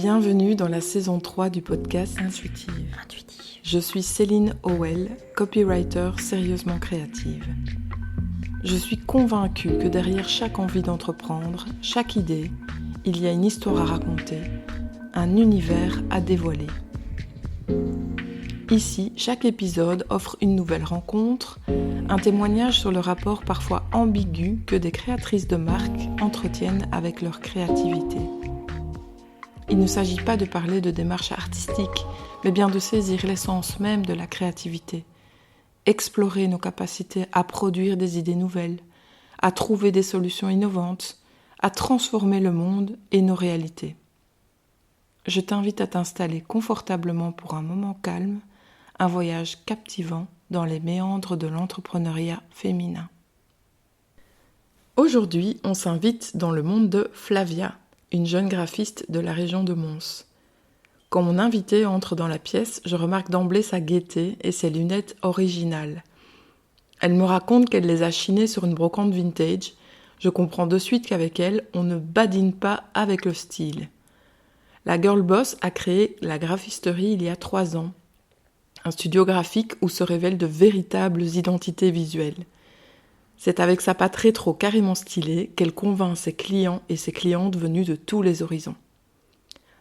Bienvenue dans la saison 3 du podcast Intuitive. Je suis Céline Howell, copywriter sérieusement créative. Je suis convaincue que derrière chaque envie d'entreprendre, chaque idée, il y a une histoire à raconter, un univers à dévoiler. Ici, chaque épisode offre une nouvelle rencontre, un témoignage sur le rapport parfois ambigu que des créatrices de marques entretiennent avec leur créativité. Il ne s'agit pas de parler de démarche artistique, mais bien de saisir l'essence même de la créativité. Explorer nos capacités à produire des idées nouvelles, à trouver des solutions innovantes, à transformer le monde et nos réalités. Je t'invite à t'installer confortablement pour un moment calme, un voyage captivant dans les méandres de l'entrepreneuriat féminin. Aujourd'hui, on s'invite dans le monde de Flavia, une jeune graphiste de la région de Mons. Quand mon invitée entre dans la pièce, je remarque d'emblée sa gaieté et ses lunettes originales. Elle me raconte qu'elle les a chinées sur une brocante vintage. Je comprends de suite qu'avec elle, on ne badine pas avec le style. La girl boss a créé la graphisterie il y a 3 ans. Un studio graphique où se révèlent de véritables identités visuelles. C'est avec sa patte rétro carrément stylée qu'elle convainc ses clients et ses clientes venus de tous les horizons.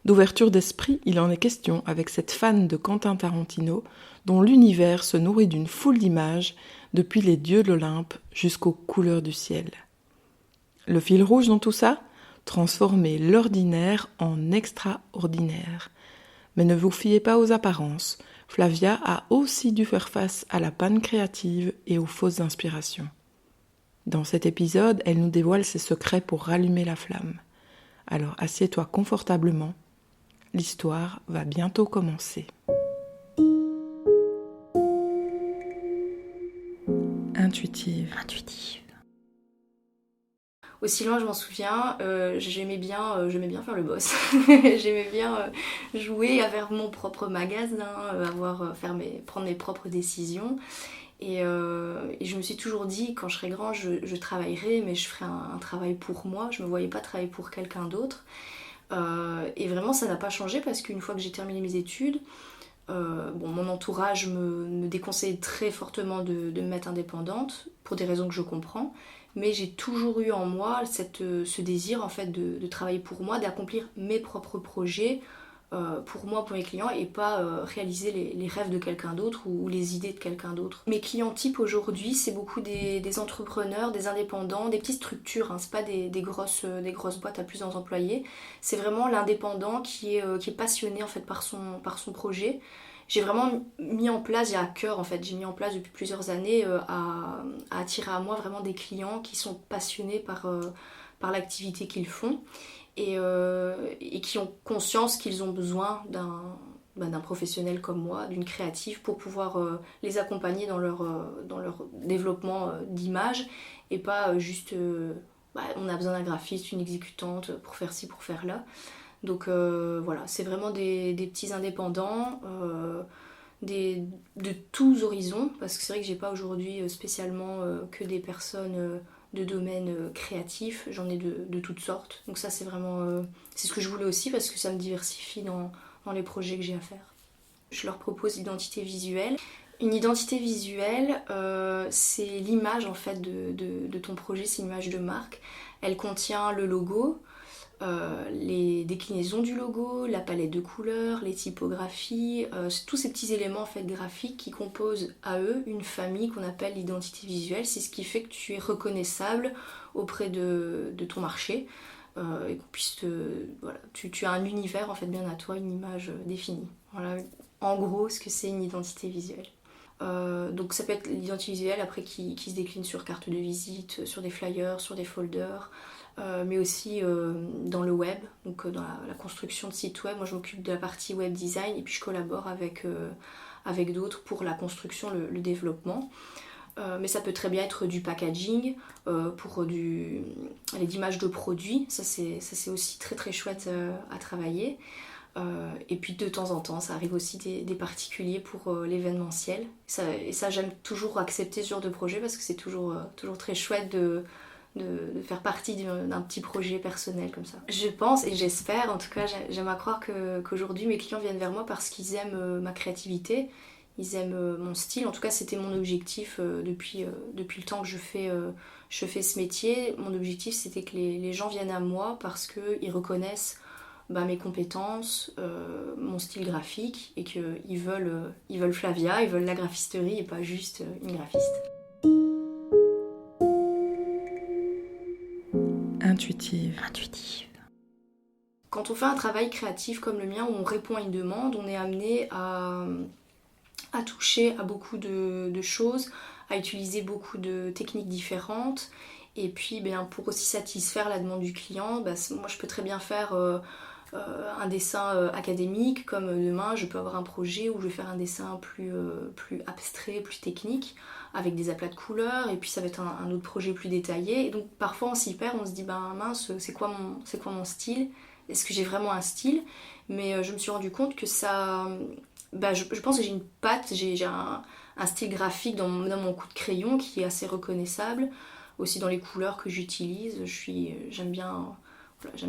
D'ouverture d'esprit, il en est question avec cette fan de Quentin Tarantino dont l'univers se nourrit d'une foule d'images depuis les dieux de l'Olympe jusqu'aux couleurs du ciel. Le fil rouge dans tout ça ? Transformer l'ordinaire en extraordinaire. Mais ne vous fiez pas aux apparences, Flavia a aussi dû faire face à la panne créative et aux fausses inspirations. Dans cet épisode, elle nous dévoile ses secrets pour rallumer la flamme. Alors assieds-toi confortablement, l'histoire va bientôt commencer. Intuitive. Aussi loin, je m'en souviens, j'aimais bien faire le boss. J'aimais bien jouer, à faire mon propre magasin, prendre mes propres décisions. Et je me suis toujours dit, quand je serai grand, je travaillerai, mais je ferai un travail pour moi. Je me voyais pas travailler pour quelqu'un d'autre. Et vraiment, ça n'a pas changé parce qu'une fois que j'ai terminé mes études, mon entourage me déconseille très fortement de me mettre indépendante, pour des raisons que je comprends. Mais j'ai toujours eu en moi ce désir en fait de travailler pour moi, d'accomplir mes propres projets pour moi, pour mes clients, et pas réaliser les rêves de quelqu'un d'autre ou les idées de quelqu'un d'autre. Mes clients types aujourd'hui, c'est beaucoup des entrepreneurs, des indépendants, des petites structures, hein. C'est pas des grosses boîtes à plusieurs employés. C'est vraiment l'indépendant qui est passionné en fait par son projet. J'ai vraiment mis en place, j'ai à cœur en fait, j'ai mis en place depuis plusieurs années à attirer à moi vraiment des clients qui sont passionnés par l'activité qu'ils font et qui ont conscience qu'ils ont besoin d'un professionnel comme moi, d'une créative, pour pouvoir les accompagner dans leur développement d'image et pas juste on a besoin d'un graphiste, une exécutante pour faire ci, pour faire là. Donc voilà, c'est vraiment des petits indépendants de tous horizons, parce que c'est vrai que j'ai pas aujourd'hui spécialement que des personnes de domaine créatif, j'en ai de toutes sortes. Donc ça c'est vraiment c'est ce que je voulais aussi, parce que ça me diversifie dans les projets que j'ai à faire. Je leur propose l'identité visuelle. Une identité visuelle, c'est l'image en fait de ton projet, c'est l'image de marque. Elle contient le logo, les déclinaisons du logo, la palette de couleurs, les typographies, tous ces petits éléments en fait graphiques qui composent à eux une famille qu'on appelle l'identité visuelle. C'est ce qui fait que tu es reconnaissable auprès de ton marché et qu'on puisse tu as un univers en fait bien à toi, une image définie. Voilà en gros ce que c'est une identité visuelle. Donc ça peut être l'identité visuelle après qui se décline sur carte de visite, sur des flyers, sur des folders, mais aussi dans le web, donc dans la construction de sites web. Moi je m'occupe de la partie web design et puis je collabore avec d'autres pour la construction, le développement. Mais ça peut très bien être du packaging pour les images de produits. Ça c'est aussi très très chouette à travailler. Et puis de temps en temps ça arrive aussi des particuliers pour l'événementiel, et ça j'aime toujours accepter ce genre de projet parce que c'est toujours très chouette de de faire partie d'un petit projet personnel comme ça. Je pense et j'espère, en tout cas j'aime à croire qu'aujourd'hui mes clients viennent vers moi parce qu'ils aiment ma créativité, ils aiment mon style. En tout cas c'était mon objectif depuis le temps que je fais ce métier. Mon objectif c'était que les gens viennent à moi parce qu'ils reconnaissent mes compétences, mon style graphique et qu'ils veulent Flavia, ils veulent la graphisterie et pas juste une graphiste. Intuitive. Quand on fait un travail créatif comme le mien où on répond à une demande, on est amené à toucher à beaucoup de choses, à utiliser beaucoup de techniques différentes. Et puis pour aussi satisfaire la demande du client, moi je peux très bien faire un dessin académique, comme demain je peux avoir un projet où je vais faire un dessin plus abstrait, plus technique, avec des aplats de couleurs, et puis ça va être un autre projet plus détaillé. Et donc parfois on s'y perd, on se dit mince, c'est quoi mon style? Est-ce que j'ai vraiment un style? Mais je me suis rendu compte que ça... je pense que j'ai une patte, j'ai un style graphique dans mon coup de crayon qui est assez reconnaissable, aussi dans les couleurs que j'utilise. J'aime bien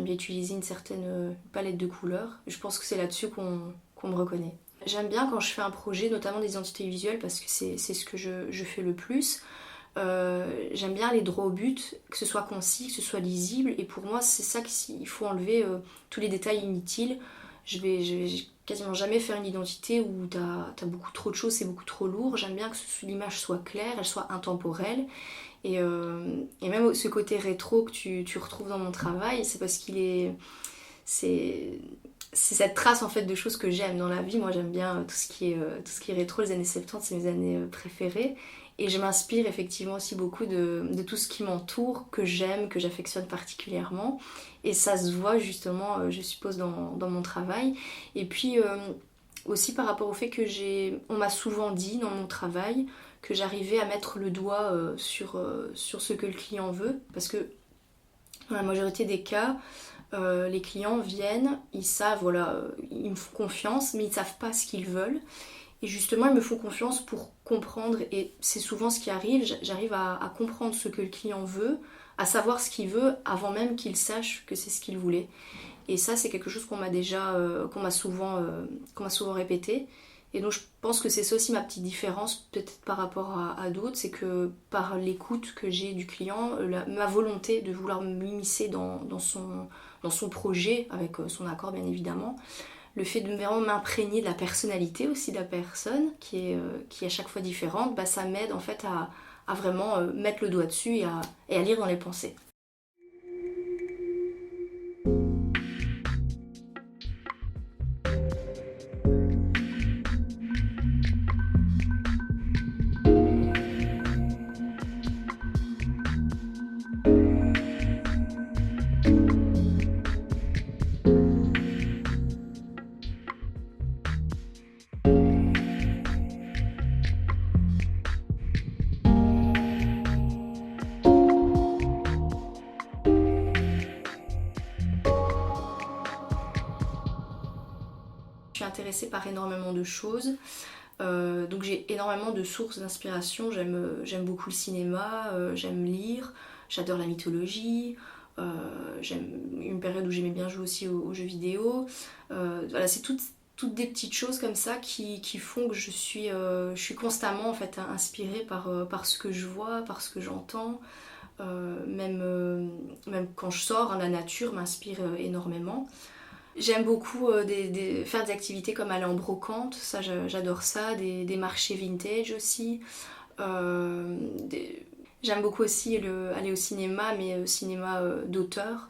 utiliser une certaine palette de couleurs. Je pense que c'est là-dessus qu'on me reconnaît. J'aime bien quand je fais un projet, notamment des identités visuelles, parce que c'est ce que je fais le plus. J'aime bien aller droit au but, que ce soit concis, que ce soit lisible, et pour moi c'est ça qu'il faut enlever tous les détails inutiles. Je vais quasiment jamais faire une identité où t'as beaucoup trop de choses, c'est beaucoup trop lourd. J'aime bien que l'image soit claire, elle soit intemporelle. Et même ce côté rétro que tu retrouves dans mon travail, c'est parce c'est cette trace en fait de choses que j'aime dans la vie. Moi j'aime bien tout ce qui est rétro, les années 70 c'est mes années préférées. Et je m'inspire effectivement aussi beaucoup de tout ce qui m'entoure, que j'aime, que j'affectionne particulièrement. Et ça se voit justement, je suppose, dans mon travail. Et puis aussi par rapport au fait que on m'a souvent dit dans mon travail que j'arrivais à mettre le doigt sur ce que le client veut. Parce que dans la majorité des cas, les clients viennent, ils savent, ils me font confiance, mais ils ne savent pas ce qu'ils veulent. Et justement, ils me font confiance pour comprendre, et c'est souvent ce qui arrive, j'arrive à comprendre ce que le client veut, à savoir ce qu'il veut, avant même qu'il sache que c'est ce qu'il voulait. Et ça, c'est quelque chose qu'on m'a souvent répété. Et donc je pense que c'est ça aussi ma petite différence, peut-être par rapport à d'autres, c'est que par l'écoute que j'ai du client, ma volonté de vouloir m'immiscer dans son projet, avec son accord bien évidemment, le fait de vraiment m'imprégner de la personnalité aussi de la personne, qui est à chaque fois différente, ça m'aide en fait à vraiment mettre le doigt dessus et à lire dans les pensées. Je suis intéressée par énormément de choses, donc j'ai énormément de sources d'inspiration. J'aime beaucoup le cinéma, j'aime lire, j'adore la mythologie, j'aime une période où j'aimais bien jouer aussi aux jeux vidéo. C'est toutes des petites choses comme ça qui font que je suis constamment en fait inspirée par ce que je vois, par ce que j'entends. Même quand je sors, la nature m'inspire énormément. J'aime beaucoup faire des activités comme aller en brocante, ça j'adore ça, des marchés vintage aussi. J'aime beaucoup aussi aller au cinéma, mais cinéma d'auteur,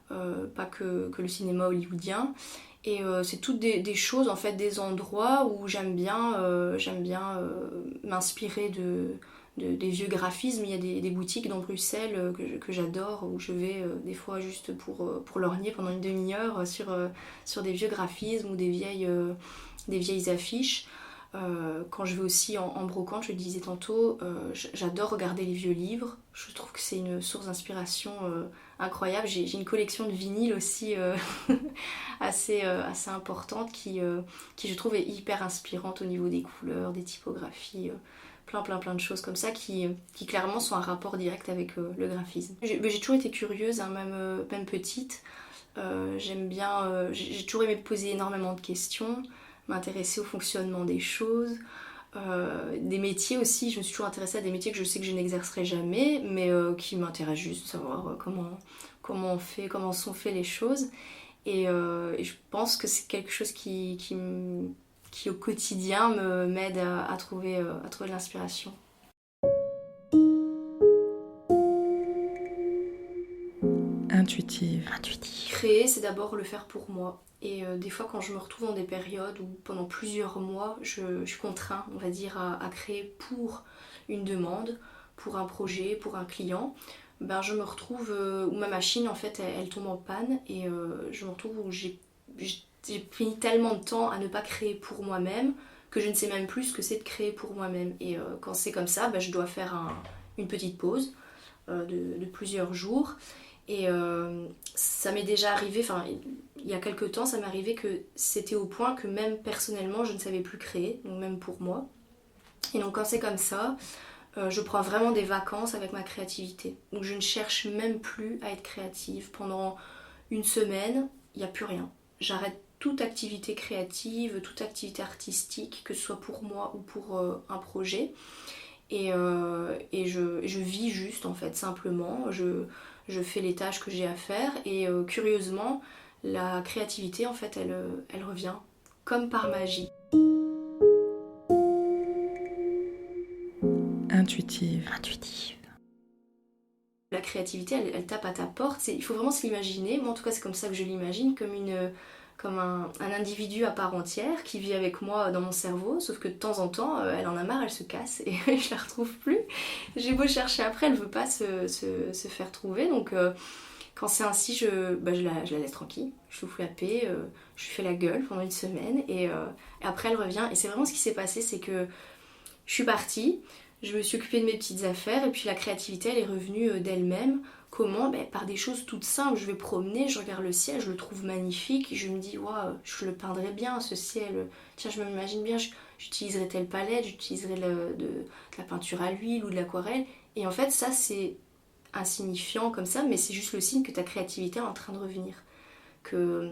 pas que le cinéma hollywoodien. Et c'est toutes des choses, en fait, des endroits où j'aime bien m'inspirer des vieux graphismes. Il y a des boutiques dans Bruxelles que j'adore, où je vais des fois juste pour lorgner pendant une demi-heure sur des vieux graphismes ou des vieilles affiches. Quand je vais aussi en brocante, je le disais tantôt, j'adore regarder les vieux livres. Je trouve que c'est une source d'inspiration incroyable. J'ai une collection de vinyles aussi assez importante qui je trouve est hyper inspirante au niveau des couleurs, des typographies. plein de choses comme ça qui clairement sont en rapport direct avec le graphisme. J'ai toujours été curieuse, hein, même petite. J'aime bien, j'ai toujours aimé poser énormément de questions, m'intéresser au fonctionnement des choses, des métiers aussi. Je me suis toujours intéressée à des métiers que je sais que je n'exercerai jamais, mais qui m'intéressent juste de savoir comment sont faites les choses. Et je pense que c'est quelque chose qui au quotidien m'aide à trouver de l'inspiration. Intuitive. Créer, c'est d'abord le faire pour moi. Et des fois, quand je me retrouve dans des périodes où pendant plusieurs mois, je suis contrainte, on va dire, à créer pour une demande, pour un projet, pour un client, ben, je me retrouve où ma machine, en fait, elle tombe en panne et je me retrouve où j'ai pris tellement de temps à ne pas créer pour moi-même que je ne sais même plus ce que c'est de créer pour moi-même. Et quand c'est comme ça, ben, je dois faire une petite pause de plusieurs jours. Et ça m'est déjà arrivé, enfin il y a quelques temps, ça m'est arrivé que c'était au point que même personnellement je ne savais plus créer, donc même pour moi. Et donc quand c'est comme ça, je prends vraiment des vacances avec ma créativité. Donc je ne cherche même plus à être créative. Pendant une semaine, il n'y a plus rien. J'arrête toute activité créative, toute activité artistique, que ce soit pour moi ou pour un projet. Et je vis juste en fait, simplement. Je fais les tâches que j'ai à faire et curieusement, la créativité en fait, elle revient comme par magie. Intuitive. La créativité, elle tape à ta porte. Il faut vraiment se l'imaginer. Moi, en tout cas, c'est comme ça que je l'imagine, comme un individu à part entière qui vit avec moi dans mon cerveau. Sauf que de temps en temps, elle en a marre, elle se casse et je la retrouve plus. J'ai beau chercher après, elle veut pas se faire trouver. Donc, quand c'est ainsi, je la laisse tranquille. Je lui fous la paix. Je lui fais la gueule pendant une semaine et après, elle revient. Et c'est vraiment ce qui s'est passé, c'est que je suis partie. Je me suis occupée de mes petites affaires et puis la créativité elle est revenue d'elle-même. Comment? Par des choses toutes simples. Je vais promener, je regarde le ciel, je le trouve magnifique. Je me dis, waouh, je le peindrais bien ce ciel. Tiens, je m'imagine bien, j'utiliserais telle palette, j'utiliserais de la peinture à l'huile ou de l'aquarelle. Et en fait, ça c'est insignifiant comme ça, mais c'est juste le signe que ta créativité est en train de revenir. Que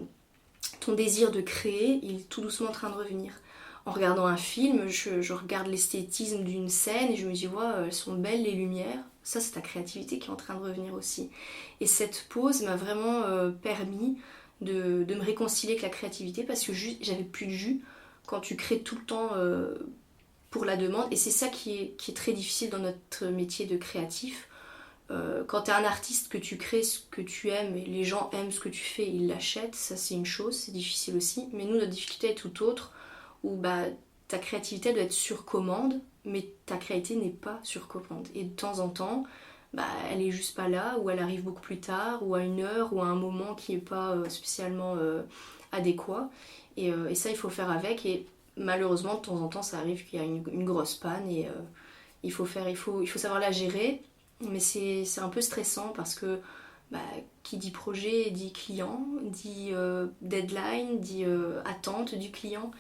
ton désir de créer, il est tout doucement en train de revenir. En regardant un film, je regarde l'esthétisme d'une scène et je me dis, ouais, elles sont belles les lumières. Ça, c'est ta créativité qui est en train de revenir aussi. Et cette pause m'a vraiment permis de me réconcilier avec la créativité parce que j'avais plus de jus quand tu crées tout le temps pour la demande. Et c'est ça qui est très difficile dans notre métier de créatif. Quand tu es un artiste, que tu crées ce que tu aimes et les gens aiment ce que tu fais, ils l'achètent, ça c'est une chose, c'est difficile aussi. Mais nous, notre difficulté est tout autre où ta créativité doit être sur commande, mais ta créativité n'est pas sur commande. Et de temps en temps, elle est juste pas là, ou elle arrive beaucoup plus tard, ou à une heure, ou à un moment qui n'est pas spécialement adéquat. Et ça, il faut faire avec. Et malheureusement, de temps en temps, ça arrive qu'il y a une grosse panne, et il faut savoir la gérer. Mais c'est un peu stressant parce que qui dit projet dit client, dit deadline, dit attente du client.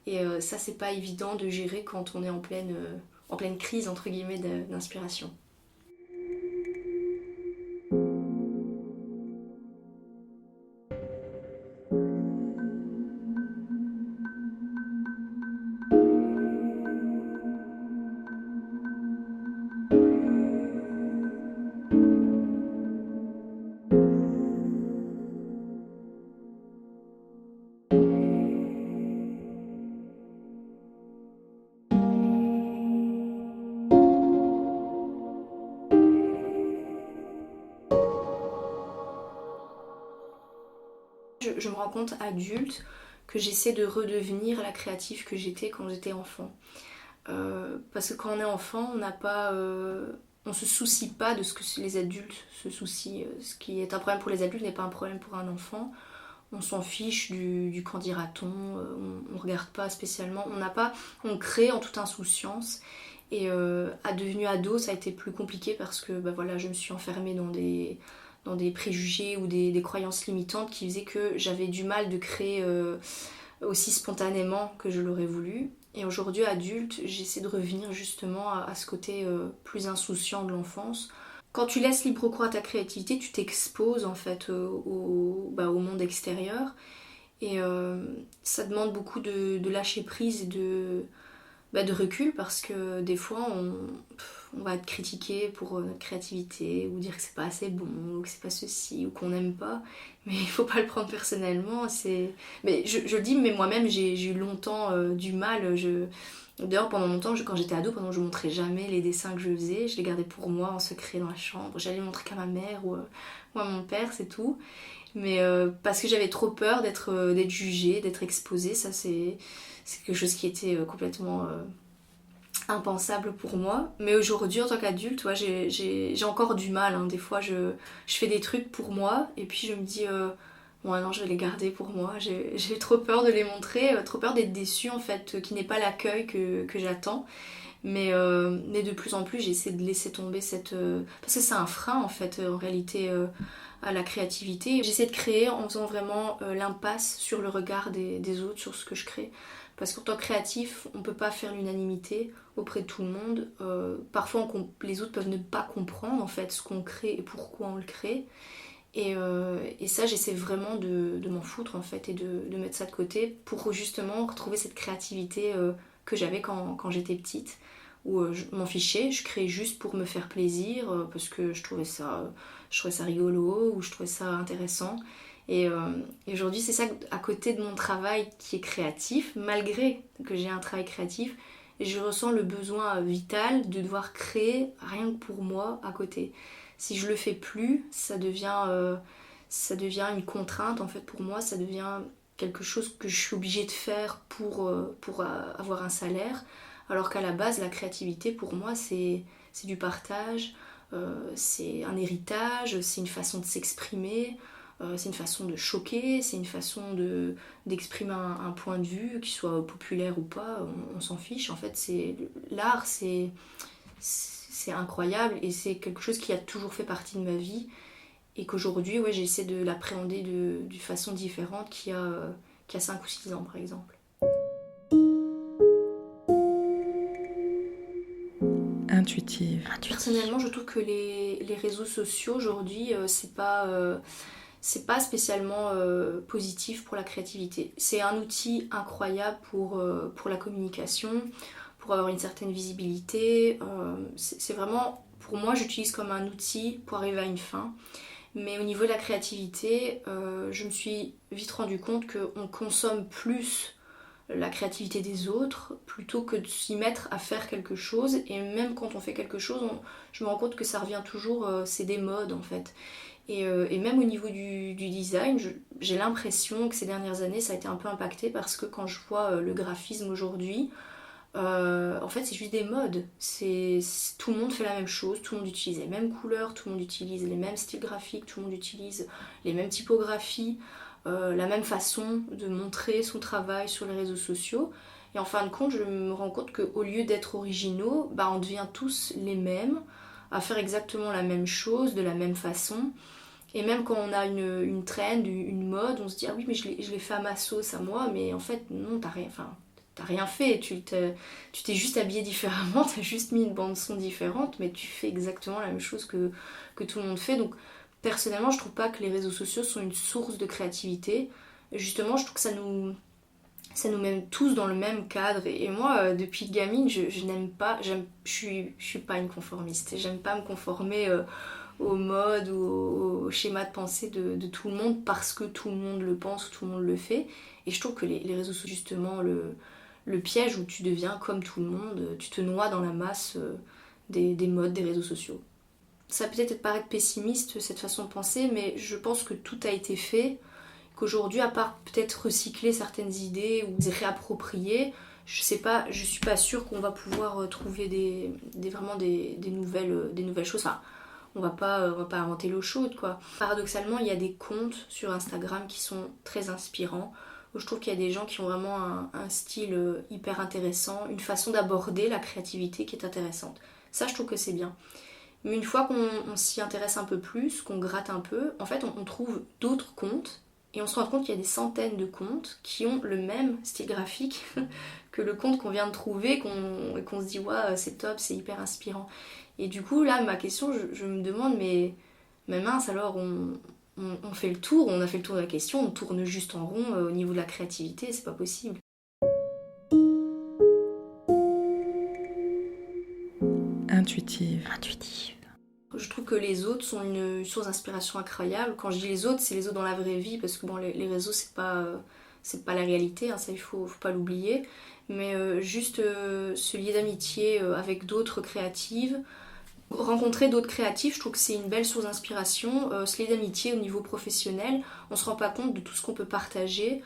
Et ça, c'est pas évident de gérer quand on est en pleine crise, entre guillemets, d'inspiration. Je me rends compte adulte que j'essaie de redevenir la créative que j'étais quand j'étais enfant. Parce que quand on est enfant, on se soucie pas de ce que les adultes se soucient. Ce qui est un problème pour les adultes n'est pas un problème pour un enfant. On s'en fiche du qu'en dira-t-on, on regarde pas spécialement, on crée en toute insouciance. Et à devenu ado, ça a été plus compliqué parce que je me suis enfermée dans des préjugés ou des croyances limitantes qui faisaient que j'avais du mal de créer aussi spontanément que je l'aurais voulu. Et aujourd'hui, adulte, j'essaie de revenir justement à ce côté plus insouciant de l'enfance. Quand tu laisses libre cours à ta créativité, tu t'exposes en fait au monde extérieur. Et ça demande beaucoup de lâcher prise et de recul parce que des fois on va être critiqué pour notre créativité ou dire que c'est pas assez bon ou que c'est pas ceci ou qu'on n'aime pas, mais il faut pas le prendre personnellement. Mais je le dis, mais moi-même j'ai eu longtemps du mal. D'ailleurs, pendant longtemps, quand j'étais ado, je montrais jamais les dessins que je faisais, je les gardais pour moi en secret dans la chambre. J'allais les montrer qu'à ma mère ou à mon père, c'est tout. Mais parce que j'avais trop peur d'être jugée, d'être exposée, ça c'est quelque chose qui était complètement impensable pour moi. Mais aujourd'hui, en tant qu'adulte, ouais, j'ai encore du mal, hein. Des fois, je fais des trucs pour moi et puis je me dis, bon, non, je vais les garder pour moi. J'ai trop peur de les montrer, trop peur d'être déçue en fait, qu'il n'ait pas l'accueil que j'attends. Mais de plus en plus, j'essaie de laisser tomber parce que c'est un frein en fait, en réalité, à la créativité. J'essaie de créer en faisant vraiment l'impasse sur le regard des autres, sur ce que je crée. Parce qu'en tant que créatif, on ne peut pas faire l'unanimité auprès de tout le monde. Parfois, les autres peuvent ne pas comprendre en fait ce qu'on crée et pourquoi on le crée. Et ça, j'essaie vraiment de m'en foutre en fait et de mettre ça de côté pour justement retrouver cette créativité que j'avais quand j'étais petite, où je m'en fichais, je créais juste pour me faire plaisir parce que je trouvais ça rigolo ou je trouvais ça intéressant. Et aujourd'hui, c'est ça, à côté de mon travail qui est créatif, malgré que j'ai un travail créatif, je ressens le besoin vital de devoir créer rien que pour moi à côté. Si je le fais plus, ça devient une contrainte en fait pour moi, ça devient quelque chose que je suis obligée de faire pour avoir un salaire, alors qu'à la base, la créativité pour moi, c'est du partage, c'est un héritage, c'est une façon de s'exprimer. C'est une façon de choquer, c'est une façon d'exprimer un point de vue, qu'il soit populaire ou pas, on s'en fiche. En fait, l'art, c'est incroyable et c'est quelque chose qui a toujours fait partie de ma vie et qu'aujourd'hui, ouais, j'essaie de l'appréhender d'une façon différente qu'il y a 5 ou 6 ans, par exemple. Intuitive. Personnellement, je trouve que les réseaux sociaux aujourd'hui, c'est pas spécialement positif pour la créativité. C'est un outil incroyable pour la communication, pour avoir une certaine visibilité. C'est vraiment, pour moi, j'utilise comme un outil pour arriver à une fin. Mais au niveau de la créativité, je me suis vite rendu compte qu'on consomme plus la créativité des autres plutôt que de s'y mettre à faire quelque chose. Et même quand on fait quelque chose, je me rends compte que ça revient toujours, c'est des modes en fait. Et même au niveau du design, j'ai l'impression que ces dernières années, ça a été un peu impacté parce que quand je vois le graphisme aujourd'hui, en fait, c'est juste des modes. Tout le monde fait la même chose, tout le monde utilise les mêmes couleurs, tout le monde utilise les mêmes styles graphiques, tout le monde utilise les mêmes typographies, la même façon de montrer son travail sur les réseaux sociaux. Et en fin de compte, je me rends compte qu'au lieu d'être originaux, bah, on devient tous les mêmes, à faire exactement la même chose, de la même façon. Et même quand on a une trend, une mode, on se dit ah oui mais je l'ai fait à ma sauce, à moi, mais en fait non, t'as rien fait, tu t'es juste habillé différemment, t'as juste mis une bande son différente, mais tu fais exactement la même chose que tout le monde fait. Donc personnellement, je trouve pas que les réseaux sociaux sont une source de créativité. Justement, je trouve que ça nous met tous dans le même cadre. Et moi, depuis gamine, je n'aime pas, je suis pas une conformiste. J'aime pas me conformer aux modes ou au schéma de pensée de tout le monde parce que tout le monde le pense ou tout le monde le fait. Et je trouve que les réseaux sociaux, justement, le piège où tu deviens comme tout le monde, tu te noies dans la masse des modes des réseaux sociaux. Ça peut être paraître pessimiste cette façon de penser, mais je pense que tout a été fait, qu'aujourd'hui, à part peut-être recycler certaines idées ou les réapproprier, je suis pas sûre qu'on va pouvoir trouver vraiment des nouvelles choses. Enfin, on va pas inventer l'eau chaude, quoi. Paradoxalement, il y a des comptes sur Instagram qui sont très inspirants, où je trouve qu'il y a des gens qui ont vraiment un style hyper intéressant, une façon d'aborder la créativité qui est intéressante. Ça, je trouve que c'est bien. Mais une fois qu'on s'y intéresse un peu plus, qu'on gratte un peu, en fait, on trouve d'autres comptes et on se rend compte qu'il y a des centaines de comptes qui ont le même style graphique que le compte qu'on vient de trouver, qu'on se dit ouais, c'est top, c'est hyper inspirant. Et du coup là ma question, je me demande mais mince alors on fait le tour, on a fait le tour de la question, on tourne juste en rond au niveau de la créativité, c'est pas possible. Intuitive. Je trouve que les autres sont une source d'inspiration incroyable. Quand je dis les autres, c'est les autres dans la vraie vie, parce que bon, les réseaux, c'est pas la réalité, hein, ça il faut pas l'oublier. Mais juste se lier d'amitié avec d'autres créatives, rencontrer d'autres créatifs, je trouve que c'est une belle source d'inspiration. Se lier d'amitié au niveau professionnel, on se rend pas compte de tout ce qu'on peut partager.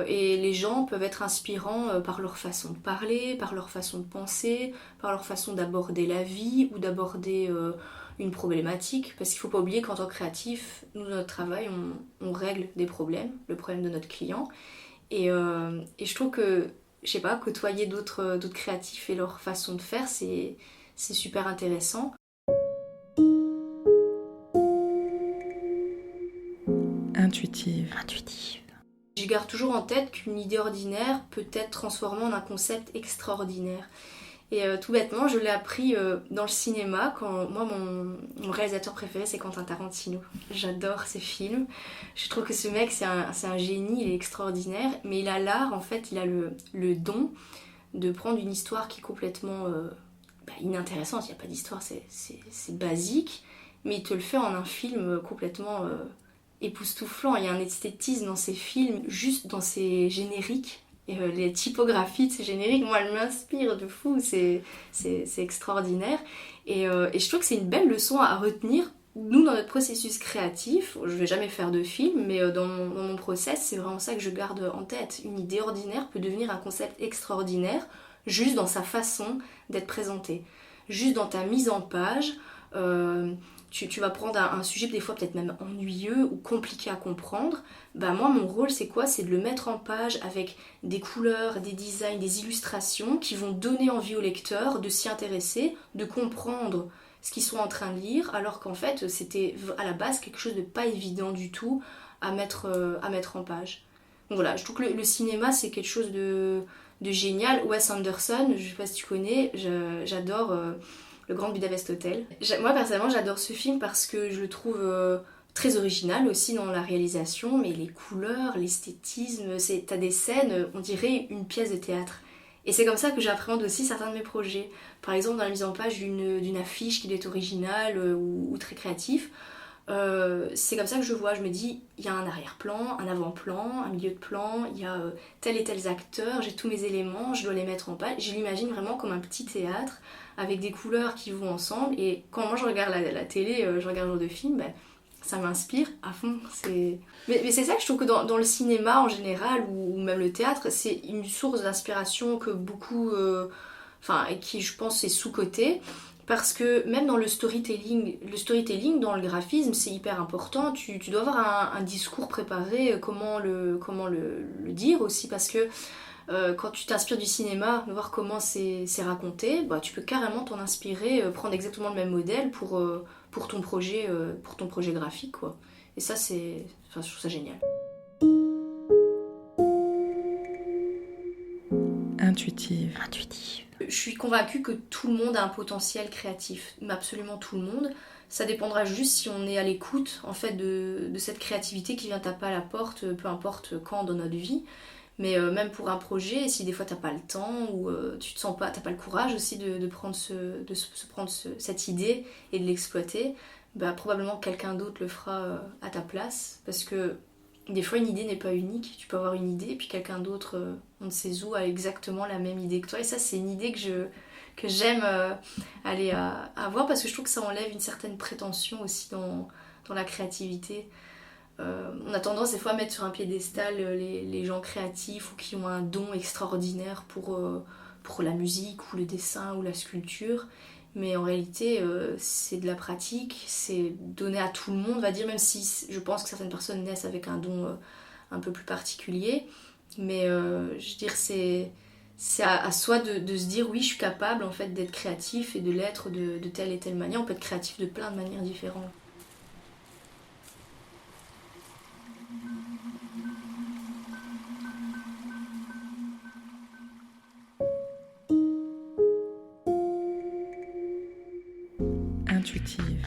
Et les gens peuvent être inspirants par leur façon de parler, par leur façon de penser, par leur façon d'aborder la vie ou d'aborder une problématique. Parce qu'il ne faut pas oublier qu'en tant que créatif, nous, dans notre travail, on règle des problèmes, le problème de notre client. Et je trouve que, je sais pas, côtoyer d'autres créatifs et leur façon de faire, c'est super intéressant. Intuitive. Je garde toujours en tête qu'une idée ordinaire peut être transformée en un concept extraordinaire. Et tout bêtement, je l'ai appris dans le cinéma, quand moi, mon réalisateur préféré, c'est Quentin Tarantino. J'adore ses films. Je trouve que ce mec, c'est un génie, il est extraordinaire. Mais il a l'art, en fait, il a le don de prendre une histoire qui est complètement inintéressante. Il n'y a pas d'histoire, c'est basique. Mais il te le fait en un film complètement époustouflant. Il y a un esthétisme dans ses films, juste dans ses génériques. Et les typographies de ces génériques, moi, elles m'inspirent de fou, c'est extraordinaire. Et je trouve que c'est une belle leçon à retenir. Nous, dans notre processus créatif, je vais jamais faire de film, mais dans mon process, c'est vraiment ça que je garde en tête. Une idée ordinaire peut devenir un concept extraordinaire, juste dans sa façon d'être présentée. Juste dans ta mise en page, tu vas prendre un sujet des fois peut-être même ennuyeux ou compliqué à comprendre. Bah moi mon rôle c'est quoi? C'est de le mettre en page avec des couleurs, des designs, des illustrations qui vont donner envie au lecteur de s'y intéresser, de comprendre ce qu'ils sont en train de lire, alors qu'en fait c'était à la base quelque chose de pas évident du tout à mettre en page. Donc voilà, je trouve que le cinéma c'est quelque chose de génial. Wes Anderson, je sais pas si tu connais, j'adore Le Grand Budapest Hotel. Moi personnellement j'adore ce film parce que je le trouve très original aussi dans la réalisation, mais les couleurs, l'esthétisme, t'as des scènes, on dirait une pièce de théâtre. Et c'est comme ça que j'appréhende aussi certains de mes projets. Par exemple dans la mise en page d'une affiche qui doit être originale ou très créatif. C'est comme ça que je vois, je me dis, il y a un arrière-plan, un avant-plan, un milieu de plan, il y a tel et tels acteurs, j'ai tous mes éléments, je dois les mettre en page. Je l'imagine vraiment comme un petit théâtre avec des couleurs qui vont ensemble. Et quand moi je regarde la télé, je regarde ce genre de film, ben, ça m'inspire à fond. Mais c'est ça que je trouve que dans le cinéma en général ou même le théâtre, c'est une source d'inspiration que beaucoup, qui je pense est sous-cotée. Parce que même dans le storytelling dans le graphisme, c'est hyper important. Tu dois avoir un discours préparé, comment le dire aussi, parce que quand tu t'inspires du cinéma, de voir comment c'est raconté, bah, tu peux carrément t'en inspirer, prendre exactement le même modèle pour ton projet graphique, quoi. Et ça, je trouve ça génial. Intuitive. Je suis convaincue que tout le monde a un potentiel créatif, mais absolument tout le monde. Ça dépendra juste si on est à l'écoute en fait de cette créativité qui vient taper à la porte, peu importe quand dans notre vie. Mais même pour un projet, si des fois t'as pas le temps ou tu te sens pas, t'as pas le courage aussi de prendre cette idée et de l'exploiter, bah probablement quelqu'un d'autre le fera à ta place, parce que des fois une idée n'est pas unique. Tu peux avoir une idée et puis quelqu'un d'autre, on ne sait où, a exactement la même idée que toi. Et ça, c'est une idée que j'aime aller avoir, parce que je trouve que ça enlève une certaine prétention aussi dans la créativité. On a tendance des fois à mettre sur un piédestal les gens créatifs ou qui ont un don extraordinaire pour la musique ou le dessin ou la sculpture. Mais en réalité, c'est de la pratique, c'est donné à tout le monde, on va dire, même si je pense que certaines personnes naissent avec un don un peu plus particulier. Mais je veux dire, c'est à soi de se dire, oui, je suis capable en fait d'être créatif et de l'être de telle et telle manière. On peut être créatif de plein de manières différentes.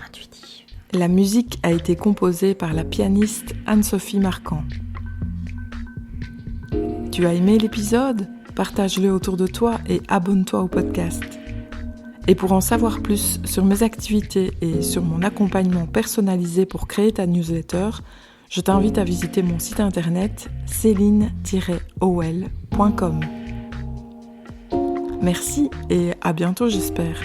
intuitive. La musique a été composée par la pianiste Anne-Sophie Marquand. Tu as aimé l'épisode ? Partage-le autour de toi et abonne-toi au podcast. Et pour en savoir plus sur mes activités et sur mon accompagnement personnalisé pour créer ta newsletter, je t'invite à visiter mon site internet celine-ol.com. Merci et à bientôt j'espère.